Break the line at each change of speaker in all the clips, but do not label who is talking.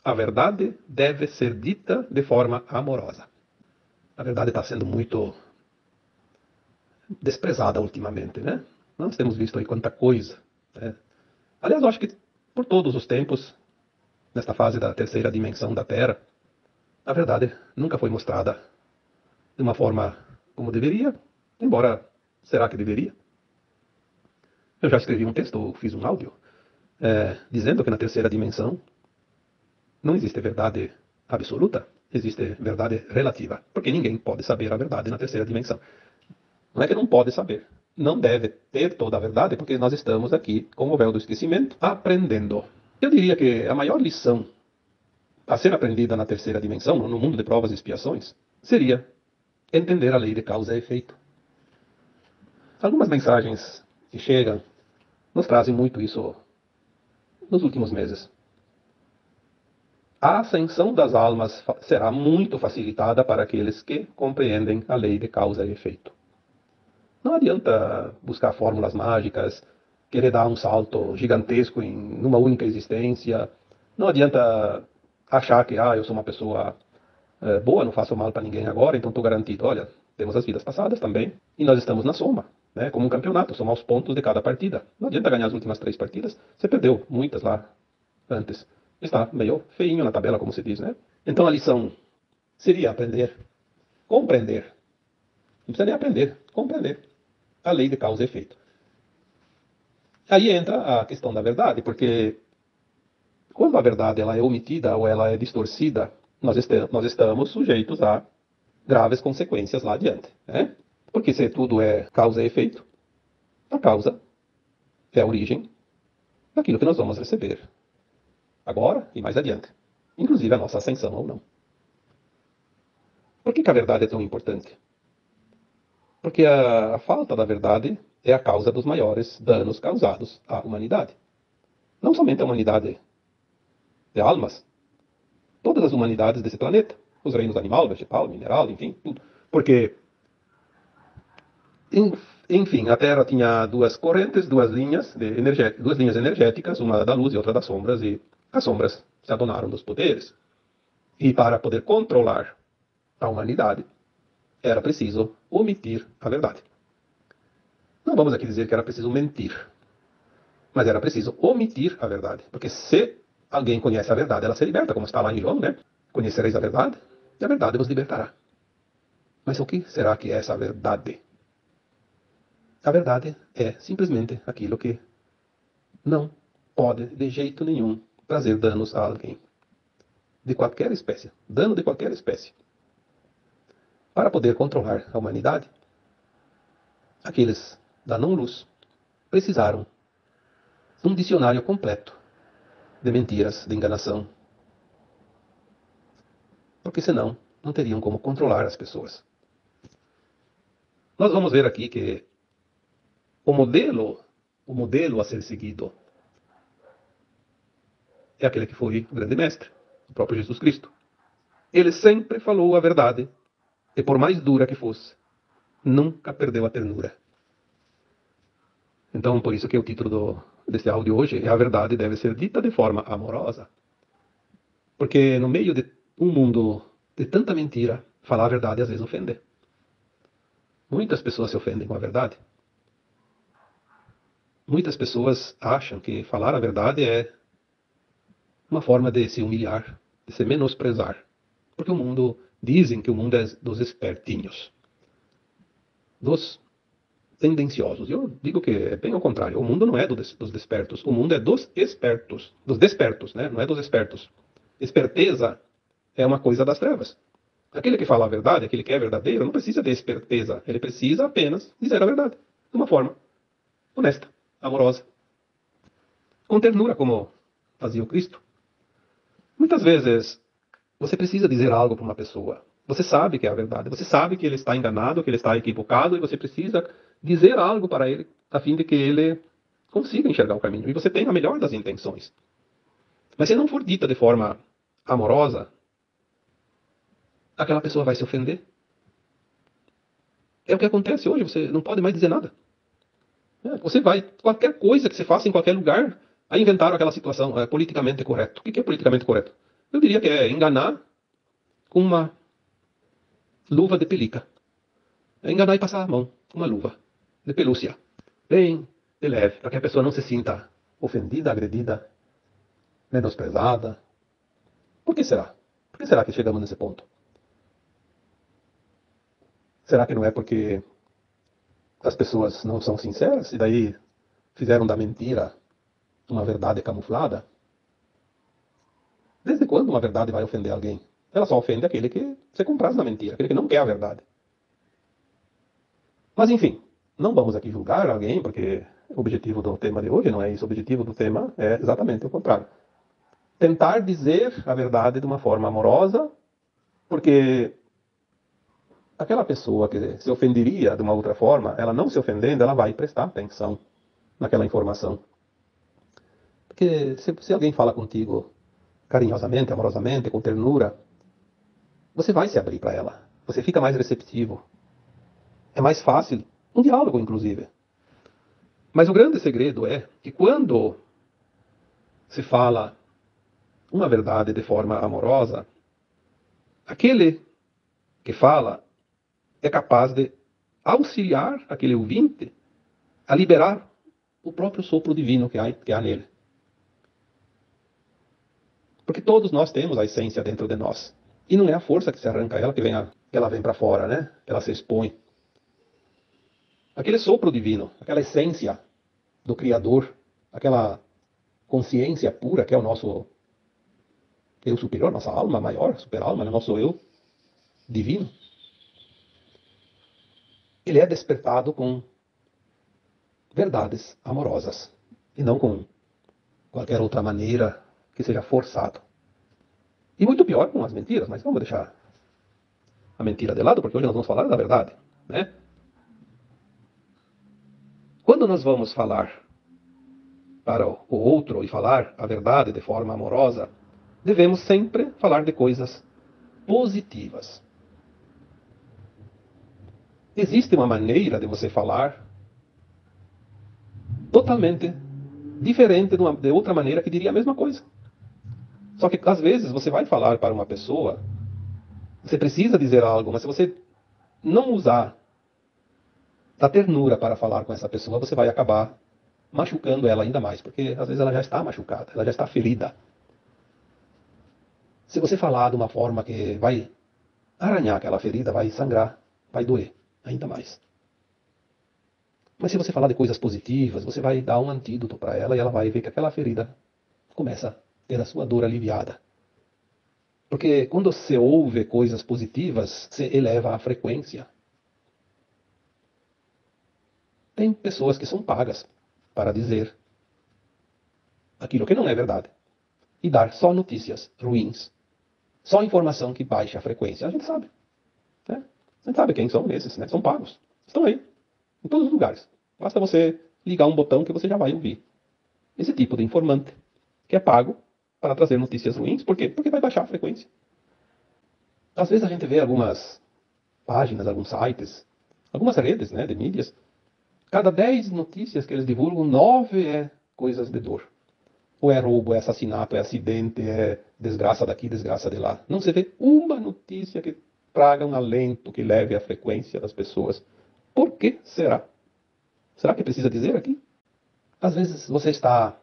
A verdade deve ser dita de forma amorosa. A verdade está sendo muito desprezada ultimamente, né? Nós temos visto aí quanta coisa, né? Aliás, eu acho que por todos os tempos, nesta fase da terceira dimensão da Terra, a verdade nunca foi mostrada de uma forma como deveria, embora, será que deveria? Eu já escrevi um texto, fiz um áudio, dizendo que na terceira dimensão não existe verdade absoluta, existe verdade relativa, porque ninguém pode saber a verdade na terceira dimensão. Não é que não pode saber, não deve ter toda a verdade, porque nós estamos aqui, com o véu do esquecimento, aprendendo. Eu diria que a maior lição a ser aprendida na terceira dimensão, no mundo de provas e expiações, seria entender a lei de causa e efeito. Algumas mensagens que chegam nos trazem muito isso nos últimos meses. A ascensão das almas será muito facilitada para aqueles que compreendem a lei de causa e efeito. Não adianta buscar fórmulas mágicas, querer dar um salto gigantesco numa única existência. Não adianta achar que eu sou uma pessoa boa, não faço mal para ninguém agora, então estou garantido. Olha, temos as vidas passadas também, e nós estamos na soma, né? Como um campeonato, somar os pontos de cada partida. Não adianta ganhar as últimas 3 partidas, você perdeu muitas lá antes. Está meio feinho na tabela, como se diz, né? Então a lição seria aprender, compreender. Não precisa nem aprender, compreender a lei de causa e efeito. Aí entra a questão da verdade, porque quando a verdade ela é omitida ou ela é distorcida, nós estamos sujeitos a graves consequências lá adiante, né? Porque se tudo é causa e efeito, a causa é a origem daquilo que nós vamos receber agora e mais adiante, inclusive a nossa ascensão ou não. Por que a verdade é tão importante? Porque a falta da verdade é a causa dos maiores danos causados à humanidade. Não somente a humanidade de almas, todas as humanidades desse planeta, os reinos animal, vegetal, mineral, enfim, tudo. Porque, enfim, a Terra tinha duas correntes, duas linhas energéticas, uma da luz e outra das sombras, e as sombras se adonaram dos poderes. E para poder controlar a humanidade, era preciso omitir a verdade. Não vamos aqui dizer que era preciso mentir, mas era preciso omitir a verdade. Porque se alguém conhece a verdade, ela se liberta, como está lá em João, né? Conhecereis a verdade, e a verdade vos libertará. Mas o que será que é essa verdade? A verdade é simplesmente aquilo que não pode, de jeito nenhum, trazer danos a alguém. De qualquer espécie. Dano de qualquer espécie. Para poder controlar a humanidade, aqueles da não-luz precisaram de um dicionário completo de mentiras, de enganação. Porque senão não teriam como controlar as pessoas. Nós vamos ver aqui que o modelo a ser seguido é aquele que foi o grande mestre, o próprio Jesus Cristo. Ele sempre falou a verdade, e por mais dura que fosse, nunca perdeu a ternura. Então, por isso que o título desse áudio hoje é: A Verdade Deve Ser Dita de Forma Amorosa. Porque no meio de um mundo de tanta mentira, falar a verdade às vezes ofende. Muitas pessoas se ofendem com a verdade. Muitas pessoas acham que falar a verdade é uma forma de se humilhar, de se menosprezar. Porque dizem que o mundo é dos espertinhos, dos tendenciosos. Eu digo que é bem ao contrário. O mundo não é dos despertos, o mundo é dos espertos. Dos despertos, né? Não é dos espertos. Esperteza é uma coisa das trevas. Aquele que fala a verdade, aquele que é verdadeiro, não precisa de esperteza. Ele precisa apenas dizer a verdade, de uma forma honesta, amorosa, com ternura, como fazia o Cristo. Muitas vezes você precisa dizer algo para uma pessoa. Você sabe que é a verdade, você sabe que ele está enganado, que ele está equivocado, e você precisa dizer algo para ele, a fim de que ele consiga enxergar o caminho. E você tem a melhor das intenções. Mas se não for dita de forma amorosa, aquela pessoa vai se ofender. É o que acontece hoje, você não pode mais dizer nada. Você vai, qualquer coisa que você faça em qualquer lugar, aí inventaram aquela situação, politicamente correto. O que é politicamente correto? Eu diria que é enganar com uma luva de pelica. É enganar e passar a mão com uma luva de pelúcia. Bem de leve, para que a pessoa não se sinta ofendida, agredida, menosprezada. Por que será? Por que será que chegamos nesse ponto? Será que não é porque as pessoas não são sinceras e daí fizeram da mentira uma verdade camuflada? Desde quando uma verdade vai ofender alguém? Ela só ofende aquele que se compraz na mentira, aquele que não quer a verdade. Mas enfim, não vamos aqui julgar alguém, porque o objetivo do tema de hoje não é isso. O objetivo do tema é exatamente o contrário. Tentar dizer a verdade de uma forma amorosa, porque aquela pessoa que se ofenderia de uma outra forma, ela não se ofendendo, ela vai prestar atenção naquela informação. Porque se alguém fala contigo carinhosamente, amorosamente, com ternura, você vai se abrir para ela. Você fica mais receptivo. É mais fácil, um diálogo inclusive. Mas o grande segredo é que quando se fala uma verdade de forma amorosa, aquele que fala é capaz de auxiliar aquele ouvinte a liberar o próprio sopro divino que há nele. Porque todos nós temos a essência dentro de nós. E não é a força que se arranca ela que ela vem para fora, né? Ela se expõe. Aquele sopro divino, aquela essência do Criador, aquela consciência pura que é o nosso eu superior, nossa alma maior, super-alma, nosso eu divino, ele é despertado com verdades amorosas e não com qualquer outra maneira que seja forçado. E muito pior com as mentiras, mas vamos deixar a mentira de lado, porque hoje nós vamos falar da verdade, né? Quando nós vamos falar para o outro e falar a verdade de forma amorosa, devemos sempre falar de coisas positivas. Existe uma maneira de você falar totalmente diferente de outra maneira que diria a mesma coisa. Só que às vezes você vai falar para uma pessoa, você precisa dizer algo, mas se você não usar da ternura para falar com essa pessoa, você vai acabar machucando ela ainda mais, porque às vezes ela já está machucada, ela já está ferida. Se você falar de uma forma que vai arranhar aquela ferida, vai sangrar, vai doer ainda mais. Mas se você falar de coisas positivas, você vai dar um antídoto para ela e ela vai ver que aquela ferida começa a ter a sua dor aliviada. Porque quando você ouve coisas positivas, você eleva a frequência. Tem pessoas que são pagas para dizer aquilo que não é verdade e dar só notícias ruins, só informação que baixa a frequência. A gente sabe, né? A gente sabe quem são esses, né? São pagos. Estão aí, em todos os lugares. Basta você ligar um botão que você já vai ouvir esse tipo de informante, que é pago para trazer notícias ruins. Por quê? Porque vai baixar a frequência. Às vezes a gente vê algumas páginas, alguns sites, algumas redes, né, de mídias. Cada 10 notícias que eles divulgam, 9 é coisas de dor. Ou é roubo, é assassinato, é acidente, é desgraça daqui, desgraça de lá. Não se vê uma notícia que traga um alento, que leve a frequência das pessoas. Por que será? Será que precisa dizer aqui? Às vezes você está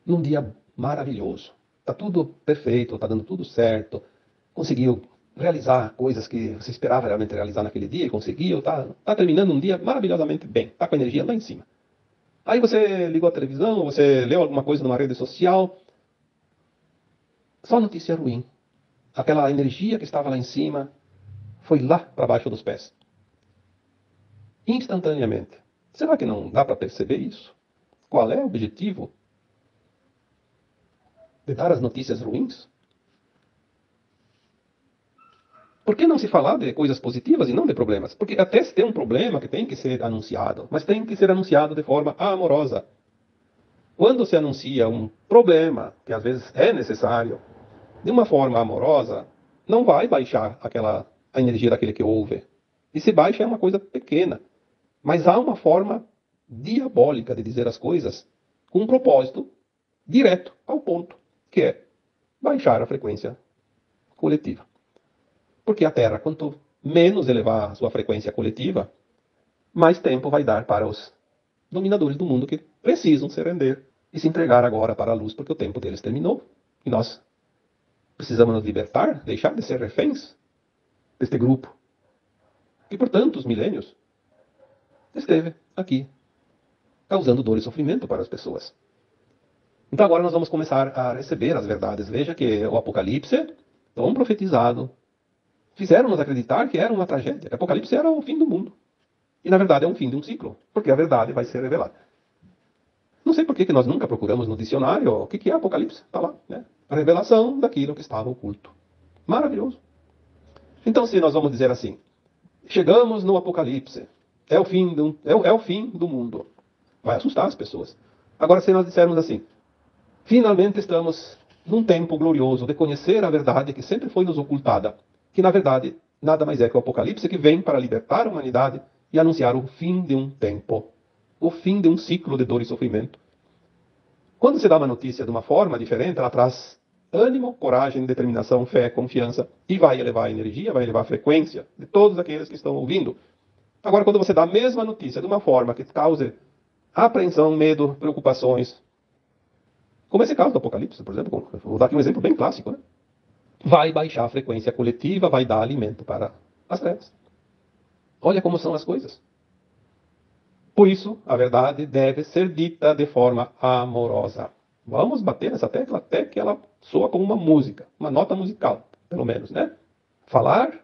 num dia maravilhoso. Está tudo perfeito, está dando tudo certo. Conseguiu realizar coisas que você esperava realmente realizar naquele dia e conseguiu. Está terminando um dia maravilhosamente bem. Está com a energia lá em cima. Aí você ligou a televisão, você leu alguma coisa numa rede social. Só notícia ruim. Aquela energia que estava lá em cima foi lá para baixo dos pés. Instantaneamente. Será que não dá para perceber isso? Qual é o objetivo de dar as notícias ruins? Por que não se falar de coisas positivas e não de problemas? Porque até se tem um problema que tem que ser anunciado, mas tem que ser anunciado de forma amorosa. Quando se anuncia um problema, que às vezes é necessário, de uma forma amorosa, não vai baixar a energia daquele que ouve. E se baixa é uma coisa pequena. Mas há uma forma diabólica de dizer as coisas com um propósito direto ao ponto, que é baixar a frequência coletiva. Porque a Terra, quanto menos elevar a sua frequência coletiva, mais tempo vai dar para os dominadores do mundo que precisam se render e se entregar agora para a luz, porque o tempo deles terminou. E nós precisamos nos libertar, deixar de ser reféns deste grupo que por tantos milênios esteve aqui, causando dor e sofrimento para as pessoas. Então agora nós vamos começar a receber as verdades. Veja que o Apocalipse, tão profetizado, fizeram-nos acreditar que era uma tragédia, que o Apocalipse era o fim do mundo. E na verdade é um fim de um ciclo, porque a verdade vai ser revelada. Não sei por que nós nunca procuramos no dicionário o que é Apocalipse. Está lá, né? A revelação daquilo que estava oculto. Maravilhoso. Então, se nós vamos dizer assim, chegamos no Apocalipse, é o fim do mundo, vai assustar as pessoas. Agora, se nós dissermos assim, finalmente estamos num tempo glorioso de conhecer a verdade que sempre foi nos ocultada, que na verdade nada mais é que o Apocalipse que vem para libertar a humanidade e anunciar o fim de um tempo, o fim de um ciclo de dor e sofrimento. Quando se dá uma notícia de uma forma diferente, ela traz ânimo, coragem, determinação, fé, confiança e vai elevar a energia, vai elevar a frequência de todos aqueles que estão ouvindo. Agora, quando você dá a mesma notícia de uma forma que cause apreensão, medo, preocupações, como esse caso do Apocalipse, por exemplo, vou dar aqui um exemplo bem clássico, né? Vai baixar a frequência coletiva, vai dar alimento para as trevas. Olha como são as coisas. Por isso, a verdade deve ser dita de forma amorosa. Vamos bater nessa tecla até que ela soa como uma música, uma nota musical, pelo menos, né? Falar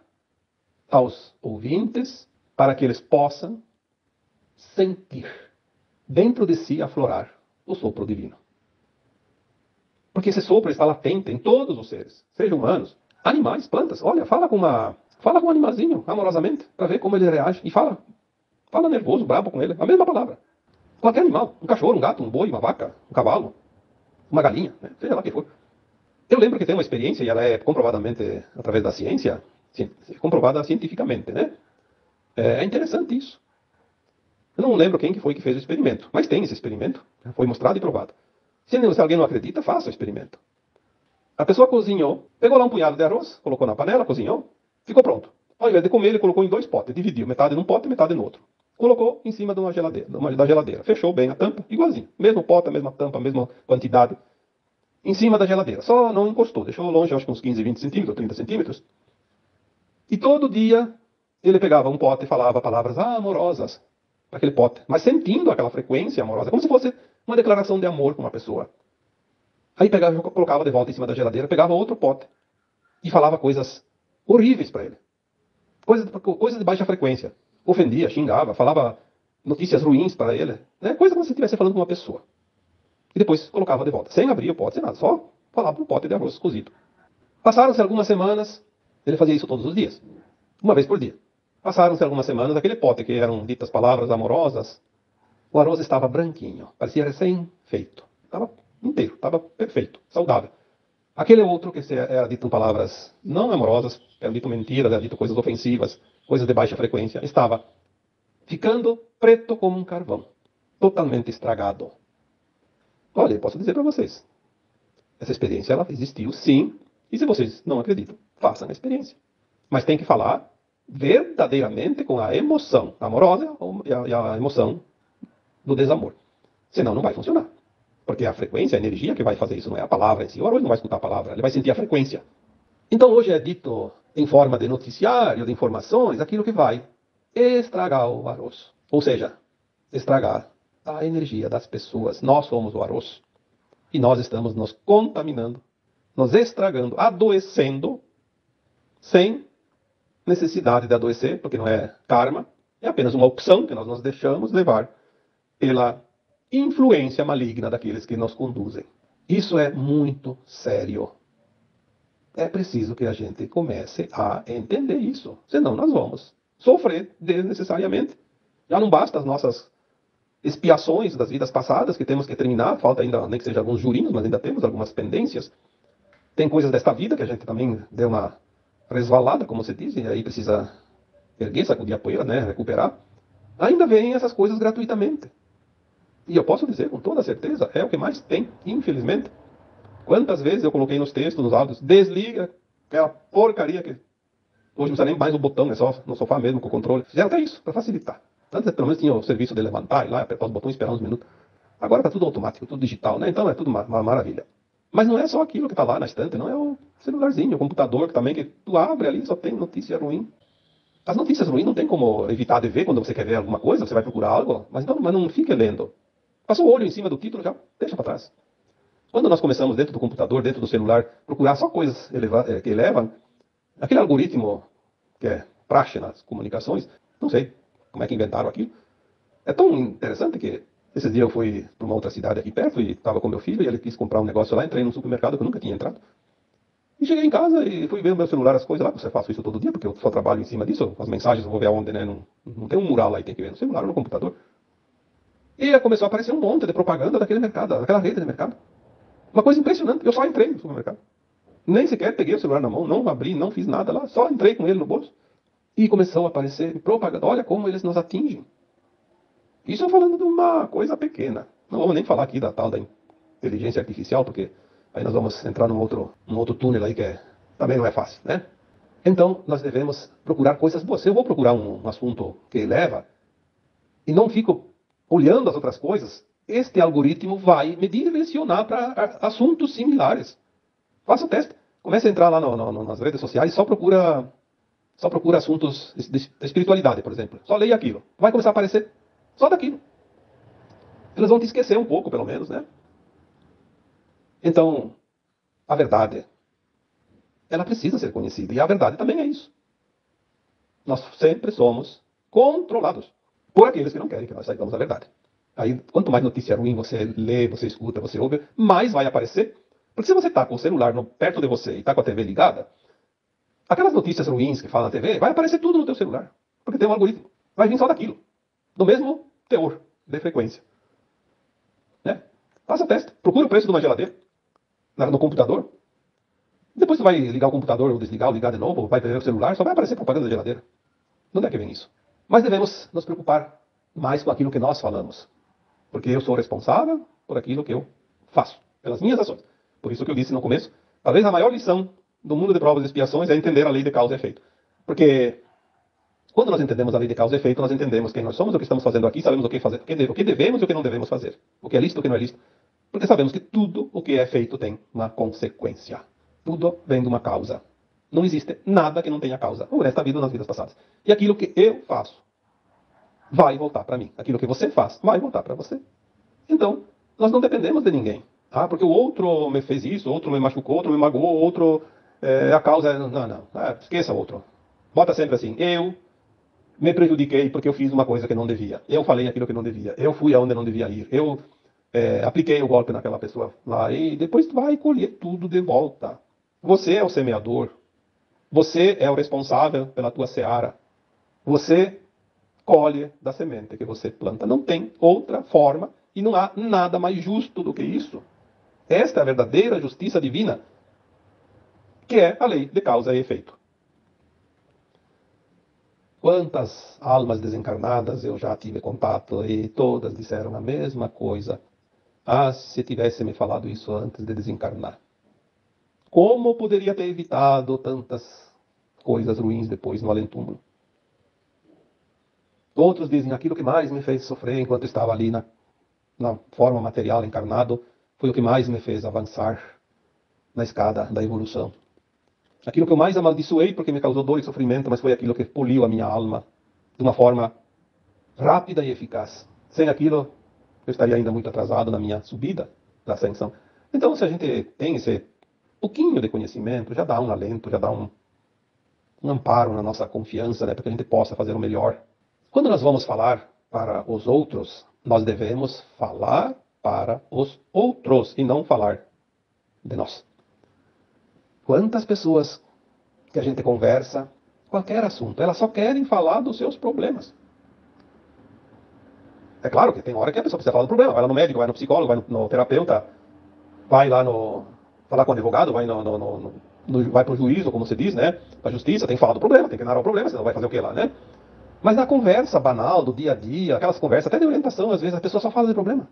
aos ouvintes para que eles possam sentir dentro de si aflorar o sopro divino. Porque esse sopro está latente em todos os seres, sejam humanos, animais, plantas. Olha, fala com um animalzinho amorosamente para ver como ele reage e fala nervoso, bravo com ele, a mesma palavra. Qualquer animal, um cachorro, um gato, um boi, uma vaca, um cavalo, uma galinha, né? Seja lá o que for. Eu lembro que tem uma experiência, e ela é comprovadamente, através da ciência, comprovada cientificamente, né? É interessante isso. Eu não lembro quem que foi que fez o experimento, mas tem esse experimento, foi mostrado e provado. Se alguém não acredita, faça o experimento. A pessoa cozinhou, pegou lá um punhado de arroz, colocou na panela, cozinhou, ficou pronto. Ao invés de comer, ele colocou em 2 potes, dividiu, metade num pote e metade no outro. Colocou em cima de uma geladeira, da geladeira. Fechou bem a tampa, igualzinho. Mesmo pote, a mesma tampa, a mesma quantidade. Em cima da geladeira. Só não encostou. Deixou longe, acho que uns 15, 20 centímetros, 30 centímetros. E todo dia ele pegava um pote e falava palavras amorosas para aquele pote. Mas sentindo aquela frequência amorosa. Como se fosse uma declaração de amor com uma pessoa. Aí pegava, colocava de volta em cima da geladeira, pegava outro pote. E falava coisas horríveis para ele. Coisas de baixa frequência. Ofendia, xingava, falava notícias ruins para ele, né? Coisa como se estivesse falando com uma pessoa. E depois colocava de volta, sem abrir o pote, sem nada, só falava no pote de arroz cozido. Passaram-se algumas semanas, ele fazia isso todos os dias, uma vez por dia. Passaram-se algumas semanas, aquele pote que eram ditas palavras amorosas, o arroz estava branquinho, parecia recém-feito. Estava inteiro, estava perfeito, saudável. Aquele outro que era dito palavras não amorosas, era dito mentiras, era dito coisas ofensivas, coisas de baixa frequência, estava ficando preto como um carvão, totalmente estragado. Olha, eu posso dizer para vocês, essa experiência ela existiu sim, e se vocês não acreditam, façam a experiência. Mas tem que falar verdadeiramente com a emoção amorosa e a emoção do desamor. Senão não vai funcionar. Porque a frequência, a energia que vai fazer isso, não é a palavra em si. O arroz não vai escutar a palavra, ele vai sentir a frequência. Então hoje é dito em forma de noticiário, de informações, aquilo que vai estragar o arroz. Ou seja, estragar a energia das pessoas. Nós somos o arroz. E nós estamos nos contaminando, nos estragando, adoecendo, sem necessidade de adoecer, porque não é karma, é apenas uma opção que nós nos deixamos levar pela influência maligna daqueles que nos conduzem. Isso é muito sério. É preciso que a gente comece a entender isso. Senão nós vamos sofrer desnecessariamente. Já não basta as nossas expiações das vidas passadas que temos que terminar. Falta ainda, nem que seja alguns jurinhos, mas ainda temos algumas pendências. Tem coisas desta vida que a gente também deu uma resvalada, como se diz, e aí precisa erguer, sacudir a poeira, né? Recuperar. Ainda vêm essas coisas gratuitamente. E eu posso dizer com toda certeza, é o que mais tem, infelizmente. Quantas vezes eu coloquei nos textos, nos áudios, desliga aquela porcaria que hoje não precisa nem mais o botão, é só no sofá mesmo com o controle. Fizeram até isso, para facilitar. Antes pelo menos tinha o serviço de levantar e lá, apertar os botões e esperar uns minutos. Agora está tudo automático, tudo digital, né? Então é tudo uma maravilha. Mas não é só aquilo que está lá na estante, não é o celularzinho, o computador que também, que tu abre ali, só tem notícia ruim. As notícias ruins não tem como evitar de ver quando você quer ver alguma coisa, você vai procurar algo, mas não fique lendo. Passou o olho em cima do título, já deixa para trás. Quando nós começamos dentro do computador, dentro do celular, procurar só coisas que elevam, aquele algoritmo que é praxe nas comunicações, não sei como é que inventaram aquilo, é tão interessante que esses dias eu fui para uma outra cidade aqui perto e estava com meu filho e ele quis comprar um negócio lá, entrei num supermercado que eu nunca tinha entrado. E cheguei em casa e fui ver no meu celular as coisas lá, porque eu faço isso todo dia, porque eu só trabalho em cima disso, as mensagens eu vou ver aonde, né? Não tem um mural lá e tem que ver no celular ou no computador. E começou a aparecer um monte de propaganda daquele mercado, daquela rede de mercado. Uma coisa impressionante, eu só entrei no supermercado. Nem sequer peguei o celular na mão, não abri, não fiz nada lá, só entrei com ele no bolso. E começou a aparecer propaganda. Olha como eles nos atingem. Isso eu falando de uma coisa pequena. Não vamos nem falar aqui da tal da inteligência artificial, porque aí nós vamos entrar num outro túnel aí que também não é fácil, né? Então, nós devemos procurar coisas boas. Se eu vou procurar um assunto que eleva e não fico olhando as outras coisas, este algoritmo vai me direcionar para assuntos similares. Faça o teste. Comece a entrar lá nas redes sociais e só procura assuntos de espiritualidade, por exemplo. Só leia aquilo. Vai começar a aparecer só daquilo. Eles vão te esquecer um pouco, pelo menos, né? Então, a verdade, ela precisa ser conhecida. E a verdade também é isso. Nós sempre somos controlados por aqueles que não querem que nós saibamos a verdade. Aí, quanto mais notícia ruim você lê, você escuta, você ouve, mais vai aparecer. Porque se você está com o celular perto de você e está com a TV ligada, aquelas notícias ruins que falam na TV, vai aparecer tudo no teu celular. Porque tem um algoritmo. Vai vir só daquilo. Do mesmo teor de frequência. Né? Faça o teste. Procura o preço de uma geladeira no computador. Depois você vai ligar o computador ou desligar ou ligar de novo, ou vai ver o celular, só vai aparecer propaganda da geladeira. Não é que vem isso. Mas devemos nos preocupar mais com aquilo que nós falamos. Porque eu sou responsável por aquilo que eu faço, pelas minhas ações. Por isso que eu disse no começo, talvez a maior lição do mundo de provas e expiações é entender a lei de causa e efeito. Porque quando nós entendemos a lei de causa e efeito, nós entendemos quem nós somos, o que estamos fazendo aqui, sabemos o que fazer, o que devemos e o que não devemos fazer. O que é lícito e o que não é lícito. Porque sabemos que tudo o que é feito tem uma consequência. Tudo vem de uma causa. Não existe nada que não tenha causa, ou nesta vida ou nas vidas passadas. E aquilo que eu faço vai voltar para mim. Aquilo que você faz vai voltar para você. Então, nós não dependemos de ninguém. Ah, porque o outro me fez isso, o outro me machucou, outro me magoou, o outro... a causa é... Não. Esqueça o outro. Bota sempre assim. Eu me prejudiquei porque eu fiz uma coisa que não devia. Eu falei aquilo que não devia. Eu fui aonde não devia ir. Eu apliquei o golpe naquela pessoa lá. E depois tu vai colher tudo de volta. Você é o semeador. Você é o responsável pela tua seara. Você colhe da semente que você planta. Não tem outra forma e não há nada mais justo do que isso. Esta é a verdadeira justiça divina, que é a lei de causa e efeito. Quantas almas desencarnadas eu já tive contato e todas disseram a mesma coisa. Ah, se tivesse me falado isso antes de desencarnar. Como poderia ter evitado tantas coisas ruins depois no além-túmulo? Outros dizem, aquilo que mais me fez sofrer enquanto estava ali na forma material encarnado, foi o que mais me fez avançar na escada da evolução. Aquilo que eu mais amaldiçoei porque me causou dor e sofrimento, mas foi aquilo que poliu a minha alma de uma forma rápida e eficaz. Sem aquilo, eu estaria ainda muito atrasado na minha subida da ascensão. Então, se a gente tem esse pouquinho de conhecimento, já dá um alento, já dá um amparo na nossa confiança, né, para que a gente possa fazer o melhor. Quando nós vamos falar para os outros, nós devemos falar para os outros e não falar de nós. Quantas pessoas que a gente conversa, qualquer assunto, elas só querem falar dos seus problemas. É claro que tem hora que a pessoa precisa falar do problema, vai lá no médico, vai no psicólogo, vai no terapeuta, vai lá falar com o advogado, vai vai para o juízo, como se diz, né? Para a justiça, tem que falar do problema, tem que narrar o problema, senão vai fazer o que lá, né? Mas na conversa banal, do dia a dia, aquelas conversas, até de orientação, às vezes a pessoa só fala de problema.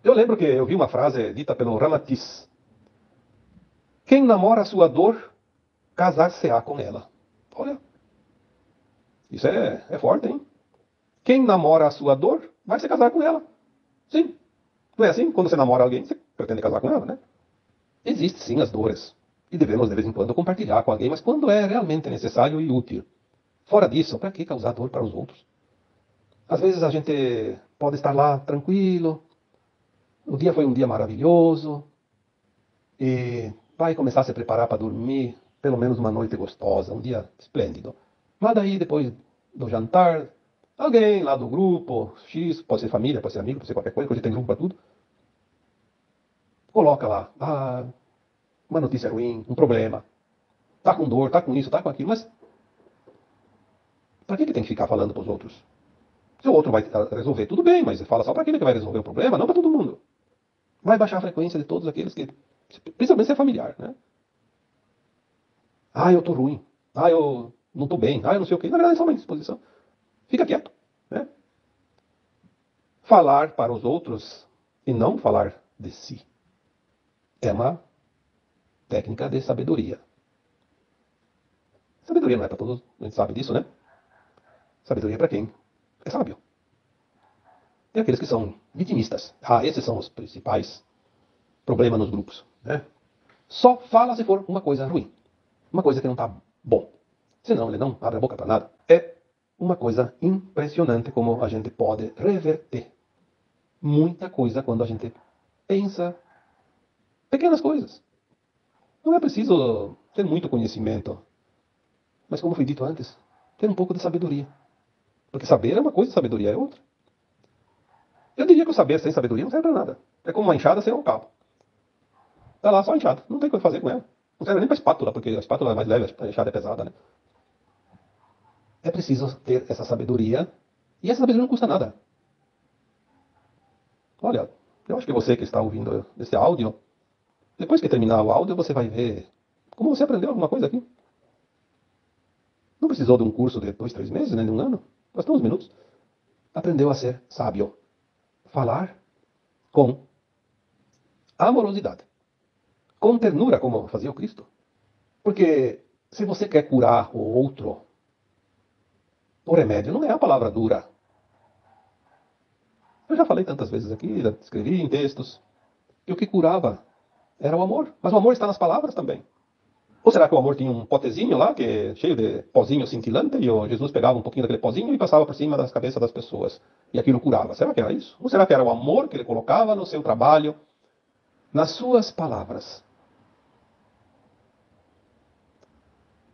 Eu lembro que eu vi uma frase dita pelo Ramatiz. Quem namora a sua dor, casar-se-á com ela. Olha, isso é forte, hein? Quem namora a sua dor, vai se casar com ela. Sim. Não é assim? Quando você namora alguém, você pretende casar com ela, né? Existem sim as dores. E devemos, de vez em quando, compartilhar com alguém, mas quando é realmente necessário e útil. Fora disso, para que causar dor para os outros? Às vezes a gente pode estar lá tranquilo, o dia foi um dia maravilhoso, e vai começar a se preparar para dormir, pelo menos uma noite gostosa, um dia esplêndido. Mas daí, depois do jantar, alguém lá do grupo, X, pode ser família, pode ser amigo, pode ser qualquer coisa, que hoje tem grupo para tudo, coloca lá, uma notícia ruim, um problema, tá com dor, tá com isso, tá com aquilo, mas para que tem que ficar falando para os outros? Se o outro vai resolver, tudo bem, mas fala só para aquele que vai resolver o problema, não para todo mundo. Vai baixar a frequência de todos aqueles que, principalmente se é familiar, né? Eu tô ruim. Eu não tô bem. Eu não sei o quê. Na verdade é só uma indisposição. Fica quieto, né? Falar para os outros e não falar de si é uma técnica de sabedoria. Sabedoria não é para todos, a gente sabe disso, né? Sabedoria é para quem é sábio. Tem aqueles que são vitimistas. Esses são os principais problemas nos grupos, né? Só fala se for uma coisa ruim. Uma coisa que não está bom. Senão ele não abre a boca para nada. É uma coisa impressionante como a gente pode reverter muita coisa quando a gente pensa pequenas coisas. Não é preciso ter muito conhecimento. Mas como foi dito antes, ter um pouco de sabedoria. Porque saber é uma coisa, sabedoria é outra. Eu diria que o saber sem sabedoria não serve para nada. É como uma enxada sem um cabo. Tá lá só a enxada. Não tem o que fazer com ela. Não serve nem para espátula, porque a espátula é mais leve, a enxada é pesada, né? É preciso ter essa sabedoria. E essa sabedoria não custa nada. Olha, eu acho que você que está ouvindo esse áudio, depois que terminar o áudio, você vai ver como você aprendeu alguma coisa aqui. Não precisou de um curso de 2, 3 meses, nem de um ano. Bastou uns minutos. Aprendeu a ser sábio. Falar com amorosidade. Com ternura, como fazia o Cristo. Porque se você quer curar o outro, o remédio não é a palavra dura. Eu já falei tantas vezes aqui, já escrevi em textos, que o que curava era o amor. Mas o amor está nas palavras também. Ou será que o amor tinha um potezinho lá, que é cheio de pozinho cintilante, e o Jesus pegava um pouquinho daquele pozinho e passava por cima das cabeças das pessoas, e aquilo curava? Será que era isso? Ou será que era o amor que ele colocava no seu trabalho, nas suas palavras?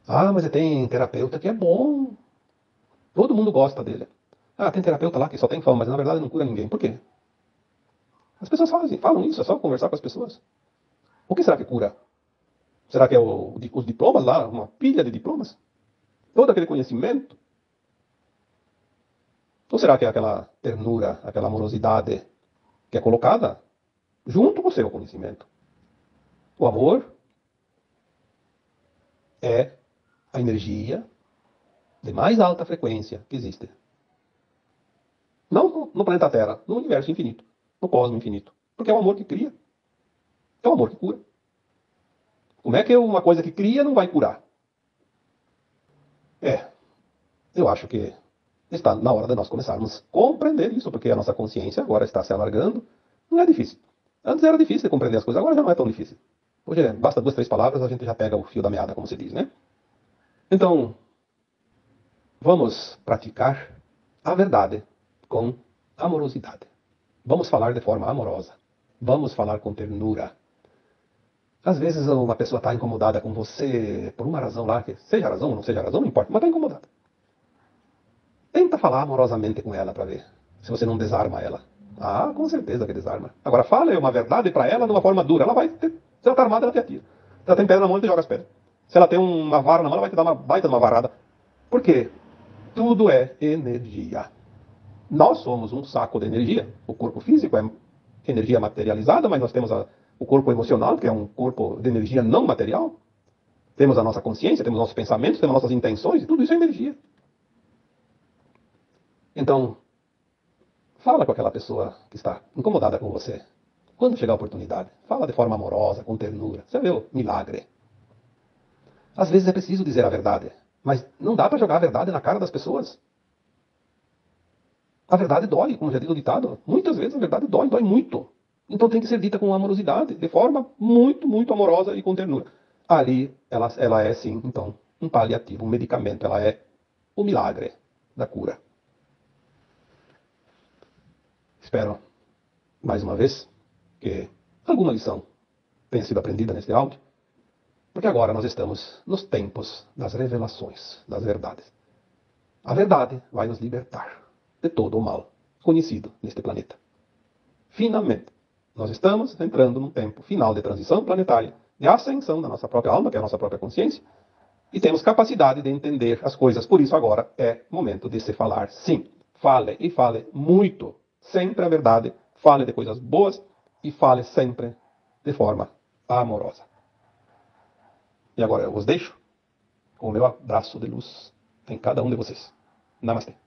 Mas tem terapeuta que é bom. Todo mundo gosta dele. Tem terapeuta lá que só tem fama, mas na verdade não cura ninguém. Por quê? As pessoas falam isso, é só conversar com as pessoas. O que será que cura? Será que é os diplomas lá, uma pilha de diplomas? Todo aquele conhecimento? Ou será que é aquela ternura, aquela amorosidade que é colocada junto com o seu conhecimento? O amor é a energia de mais alta frequência que existe. Não no planeta Terra, no universo infinito, no cosmos infinito. Porque é o amor que cria. É o amor que cura. Como é que uma coisa que cria não vai curar? Eu acho que está na hora de nós começarmos a compreender isso, porque a nossa consciência agora está se alargando. Não é difícil. Antes era difícil de compreender as coisas, agora já não é tão difícil. Hoje basta 2, 3 palavras, a gente já pega o fio da meada, como se diz, né? Então, vamos praticar a verdade com amorosidade. Vamos falar de forma amorosa. Vamos falar com ternura. Às vezes uma pessoa está incomodada com você por uma razão lá, que seja razão ou não seja razão, não importa, mas está incomodada. Tenta falar amorosamente com ela para ver se você não desarma ela. Com certeza que desarma. Agora, fale uma verdade para ela de uma forma dura. Se ela está armada, ela te atira. Se ela tem pedra na mão, ela te joga as pedras. Se ela tem uma vara na mão, ela vai te dar uma baita de uma varada. Por quê? Tudo é energia. Nós somos um saco de energia. O corpo físico é energia materializada, mas nós temos o corpo emocional, que é um corpo de energia não material. Temos a nossa consciência, temos nossos pensamentos, temos nossas intenções, e tudo isso é energia. Então, fala com aquela pessoa que está incomodada com você. Quando chegar a oportunidade, fala de forma amorosa, com ternura. Você vê o milagre. Às vezes é preciso dizer a verdade, mas não dá para jogar a verdade na cara das pessoas. A verdade dói, como já diz o ditado. Muitas vezes a verdade dói, dói muito. Então tem que ser dita com amorosidade, de forma muito, muito amorosa e com ternura. Ali ela é sim, então, um paliativo, um medicamento. Ela é o milagre da cura. Espero, mais uma vez, que alguma lição tenha sido aprendida neste áudio, porque agora nós estamos nos tempos das revelações, das verdades. A verdade vai nos libertar de todo o mal conhecido neste planeta. Finalmente, nós estamos entrando num tempo final de transição planetária, de ascensão da nossa própria alma, que é a nossa própria consciência, e temos capacidade de entender as coisas. Por isso, agora é momento de se falar sim. Fale e fale muito. Sempre a verdade. Fale de coisas boas e fale sempre de forma amorosa. E agora eu os deixo com o meu abraço de luz em cada um de vocês. Namastê.